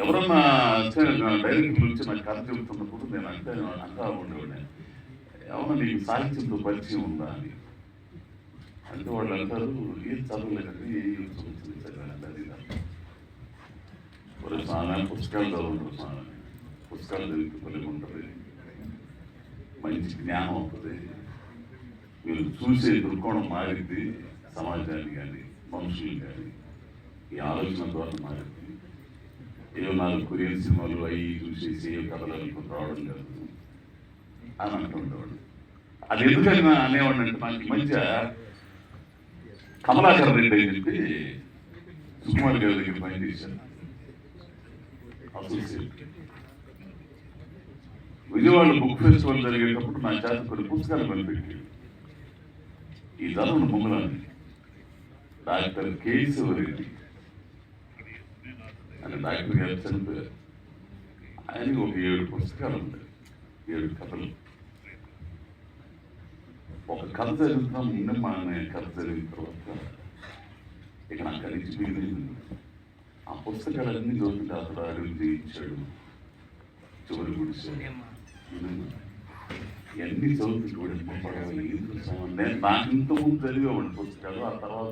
ఎవరన్నా డైరెక్టర్లు వచ్చి నాకు కథ చెబుతున్నప్పుడు నేను అంటా ఉండేవాడిని, ఏమన్నా నీకు సాహిత్యంతో పరిచయం ఉందా అని. అంటే వాళ్ళు అంటారు, ఏం చదవలేదండి, ఏం చదువుతుంది అది మరి స్నాన పుస్తకాలు చదవంటారు. స్నానం పుస్తకాలు చదివితే పని ఉంటుంది, మంచి జ్ఞానం అవుతుంది, మీరు చూసే దృక్కోణం మారింది, సమాజాన్ని కానీ మనుషులు కానీ ఈ ఆలోచన ద్వారా మారింది. ఏవో 4 కొరియన్ సినిమాలు అవి చూసేసి ఏ కథలు అనుకుని రావడం కాదు అని అంటుండేవాడు. అది ఎందుకని అనేవాడిని అంటే, నాకు మధ్య కమలాకర్ రెడ్డి అని చెప్పి సుకుమార్ గారి దగ్గర పనిచేశాను అసోసియేట్. విజయవాడ బుక్ ఫెస్టివల్ జరిగేటప్పుడు నా చేత కొన్ని పుస్తకాలు కనిపెట్టి, ఈ ధనుడు మొంగలాన్ని డాక్టర్ కేశవరెడ్డి అని డాక్టర్ గారు చనిపోయారు. ఆయనకి ఒక 7 పుస్తకాలు ఉంటాయి, 7 కథలు. ఒక కథ చదువుతాం, నిన్న కథ చదివిన తర్వాత ఇక నాకు కలిసిపోయింది. ఆ పుస్తకాలన్నీ చదువుతుంటే అతడు అడిగి ఇచ్చాడు, చివరి గుడిసాడు, ఇవన్నీ చదువుతుంటే కూడా నేను నాకు ఇంతకుముందు చదివేవాడిని పుస్తకాలు. ఆ తర్వాత